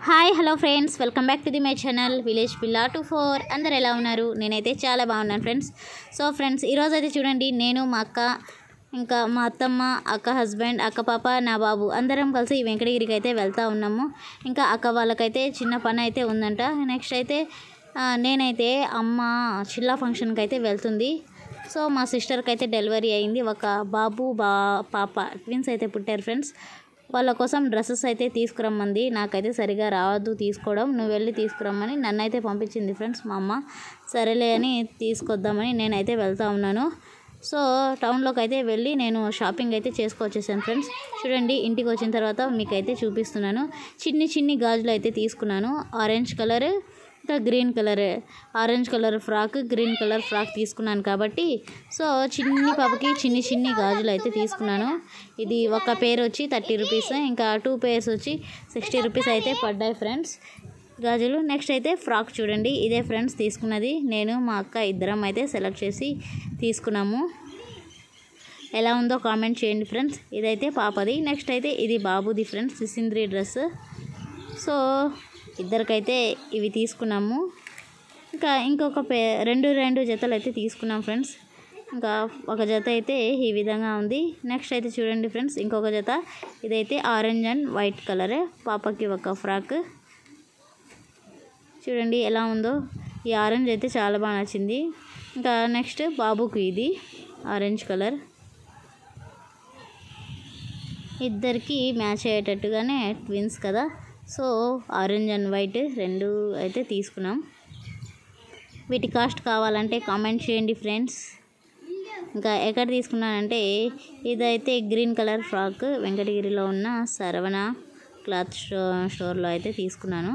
Hi hello friends, welcome back to the my channel village పిల్లా 24. అందరు ఎలా ఉన్నారు? నేనైతే చాలా బాగున్నాను ఫ్రెండ్స్. సో ఫ్రెండ్స్, ఈరోజు అయితే చూడండి, నేను మా అక్క, ఇంకా మా అత్తమ్మ, అక్క హస్బెండ్, అక్క పాప, నా బాబు అందరం కలిసి వెంకటగిరికి అయితే వెళ్తూ ఉన్నాము. ఇంకా అక్క వాళ్ళకైతే చిన్న పని అయితే ఉందంట. నెక్స్ట్ అయితే నేనైతే అమ్మ చిల్లా ఫంక్షన్కి అయితే వెళ్తుంది. సో మా సిస్టర్కి అయితే డెలివరీ అయింది. ఒక బాబు పాప ట్విన్స్ అయితే పుట్టారు ఫ్రెండ్స్. వాళ్ళ కోసం డ్రెస్సెస్ అయితే తీసుకురమ్మంది. నాకైతే సరిగా రాదు తీసుకోవడం, నువ్వు వెళ్ళి తీసుకురమ్మని నన్ను అయితే పంపించింది ఫ్రెండ్స్ మా అమ్మ. సరేలే అని తీసుకొద్దామని నేనైతే వెళ్తూ ఉన్నాను. సో టౌన్లోకి అయితే వెళ్ళి నేను షాపింగ్ అయితే చేసుకొచ్చేసాను ఫ్రెండ్స్. చూడండి, ఇంటికి వచ్చిన తర్వాత మీకైతే చూపిస్తున్నాను. చిన్ని గాజులు అయితే తీసుకున్నాను. ఆరెంజ్ కలర్, ఇంకా green colour, orange colour frock, green colour frock తీసుకున్నాను కాబట్టి సో చిన్ని పాపకి చిన్ని గాజులు అయితే తీసుకున్నాను. ఇది ఒక పేర్ వచ్చి 30 రూపీస్, ఇంకా 2 పేర్స్ వచ్చి 60 రూపీస్ అయితే పడ్డాయి ఫ్రెండ్స్ గాజులు. నెక్స్ట్ అయితే ఫ్రాక్ చూడండి, ఇదే ఫ్రెండ్స్ తీసుకున్నది. నేను మా అక్క ఇద్దరం అయితే సెలెక్ట్ చేసి తీసుకున్నాము. ఎలా ఉందో కామెంట్ చేయండి ఫ్రెండ్స్. ఇదైతే పాపది. నెక్స్ట్ అయితే ఇది బాబుది ఫ్రెండ్స్, సిసింద్రి డ్రెస్. సో ఇద్దరికైతే ఇవి తీసుకున్నాము. ఇంకా ఇంకొక రెండు జతలు అయితే తీసుకున్నాం ఫ్రెండ్స్. ఇంకా ఒక జత అయితే ఈ విధంగా ఉంది. నెక్స్ట్ అయితే చూడండి ఫ్రెండ్స్, ఇంకొక జత ఇదైతే ఆరెంజ్ అండ్ వైట్ కలర్, పాపకి ఒక ఫ్రాక్. చూడండి ఎలా ఉందో. ఈ ఆరెంజ్ అయితే చాలా బాగా నచ్చింది. ఇంకా నెక్స్ట్ బాబుకి ఇది ఆరెంజ్ కలర్. ఇద్దరికి మ్యాచ్ అయ్యేటట్టుగానే ట్విన్స్ కదా, సో ఆరెంజ్ అండ్ వైట్ రెండు అయితే తీసుకున్నాం. వీటి కాస్ట్ కావాలంటే కామెంట్ చేయండి ఫ్రెండ్స్. ఇంకా ఎక్కడ తీసుకున్నానంటే ఇదైతే గ్రీన్ కలర్ ఫ్రాక్ వెంకటగిరిలో ఉన్న శరవణ క్లాత్ స్టోర్లో అయితే తీసుకున్నాను.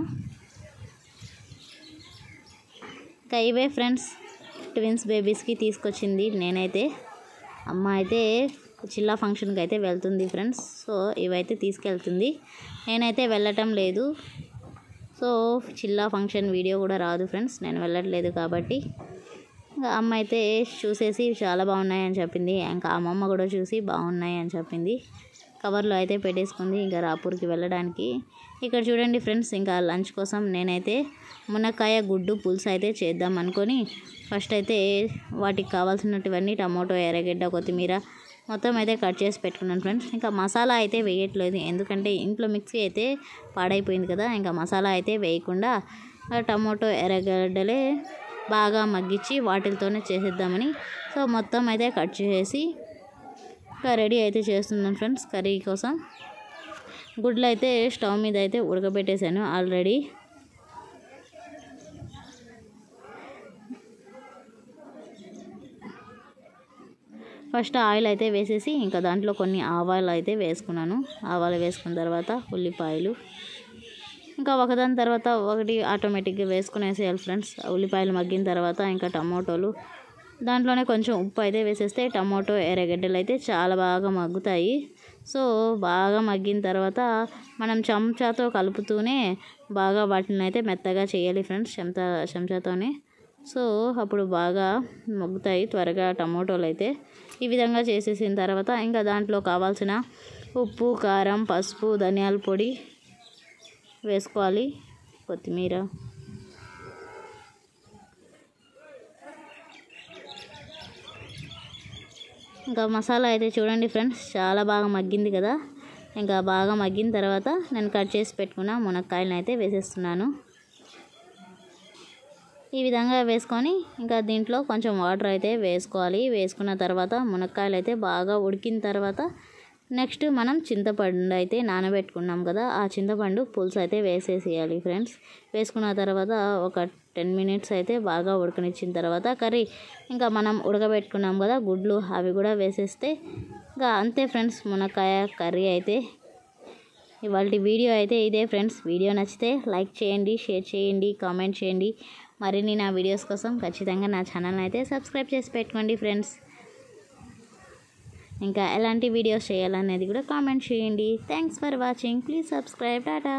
ఇంకా ఇవే ఫ్రెండ్స్ ట్విన్స్ బేబీస్కి తీసుకొచ్చింది నేనైతే. అమ్మ అయితే చిల్లా ఫంక్షన్కి అయితే వెళ్తుంది ఫ్రెండ్స్. సో ఇవైతే తీసుకెళ్తుంది, నేనైతే వెళ్ళటం లేదు. సో చిల్లా ఫంక్షన్ వీడియో కూడా రాదు ఫ్రెండ్స్, నేను వెళ్ళట్లేదు కాబట్టి. ఇంకా అమ్మ అయితే చూసేసి చాలా బాగున్నాయి అని చెప్పింది. ఇంకా అమ్మమ్మ కూడా చూసి బాగున్నాయి అని చెప్పింది. కవర్లో అయితే పెట్టేసుకుంది ఇంకా రాపూర్కి వెళ్ళడానికి. ఇక్కడ చూడండి ఫ్రెండ్స్, ఇంకా లంచ్ కోసం నేనైతే మునక్కాయ గుడ్డు పులుసు అయితే చేద్దాం అనుకొని ఫస్ట్ అయితే వాటికి కావాల్సినటువన్నీ టమోటో, ఎర్రగడ్డ, కొత్తిమీర మొత్తం అయితే కట్ చేసి పెట్టుకున్నాను ఫ్రెండ్స్. ఇంకా మసాలా అయితే వేయట్లేదు, ఎందుకంటే ఇంట్లో మిక్సీ అయితే పాడైపోయింది కదా. ఇంకా మసాలా అయితే వేయకుండా టమోటో, ఎర్రగడ్డలే బాగా మగ్గించి వాటితోనే చేసేద్దామని సో మొత్తం అయితే కట్ చేసి ఇంకా రెడీ అయితే చేస్తున్నాను ఫ్రెండ్స్ కర్రీ కోసం. గుడ్లు అయితే స్టవ్ మీద అయితే ఉడకబెట్టేశాను ఆల్రెడీ. ఫస్ట్ ఆయిల్ అయితే వేసేసి ఇంకా దాంట్లో కొన్ని ఆవాలు అయితే వేసుకున్నాను. ఆవాలు వేసుకున్న తర్వాత ఉల్లిపాయలు, ఇంకా ఒకదాని తర్వాత ఒకటి ఆటోమేటిక్గా వేసుకునేసేయాలి ఫ్రెండ్స్. ఉల్లిపాయలు మగ్గిన తర్వాత ఇంకా టమోటోలు, దాంట్లోనే కొంచెం ఉప్పు అయితే వేసేస్తే టమోటో, ఎర్రగడ్డలు అయితే చాలా బాగా మగ్గుతాయి. సో బాగా మగ్గిన తర్వాత మనం చెంచాతో కలుపుతూనే బాగా వాటిని అయితే మెత్తగా చేయాలి ఫ్రెండ్స్, చెంచాతోనే. సో అప్పుడు బాగా మగ్గుతాయి త్వరగా టమోటోలు అయితే. ఈ విధంగా చేసేసిన తర్వాత ఇంకా దాంట్లో కావాల్సిన ఉప్పు, కారం, పసుపు, ధనియాల పొడి వేసుకోవాలి, కొత్తిమీర. ఇంకా మసాలా అయితే చూడండి ఫ్రెండ్స్ చాలా బాగా మగ్గింది కదా. ఇంకా బాగా మగ్గిన తర్వాత నేను కట్ చేసి పెట్టుకున్న మునక్కాయలను అయితే వేసేస్తున్నాను. ఈ విధంగా వేసుకొని ఇంకా దీంట్లో కొంచెం వాటర్ అయితే వేసుకోవాలి. వేసుకున్న తర్వాత మునక్కాయలు అయితే బాగా ఉడికిన తర్వాత నెక్స్ట్ మనం చింతపండు అయితే నానబెట్టుకున్నాం కదా, ఆ చింతపండు పులుసు అయితే వేసేసేయాలి ఫ్రెండ్స్. వేసుకున్న తర్వాత ఒక 10 మినిట్స్ అయితే బాగా ఉడకనిచ్చిన తర్వాత కర్రీ ఇంకా మనం ఉడకబెట్టుకున్నాం కదా గుడ్లు, అవి కూడా వేసేస్తే ఇంకా అంతే ఫ్రెండ్స్ మునక్కాయ కర్రీ అయితే. ఇవాళ వీడియో అయితే ఇదే ఫ్రెండ్స్. వీడియో నచ్చితే లైక్ చేయండి, షేర్ చేయండి, కామెంట్ చేయండి. మరిన్ని నా వీడియోస్ కోసం ఖచ్చితంగా నా ఛానల్ని అయితే సబ్స్క్రైబ్ చేసి పెట్టుకోండి ఫ్రెండ్స్. ఇంకా ఎలాంటి వీడియోస్ చేయాలనేది కూడా కామెంట్ చేయండి. Thanks for watching. Please subscribe. Tata.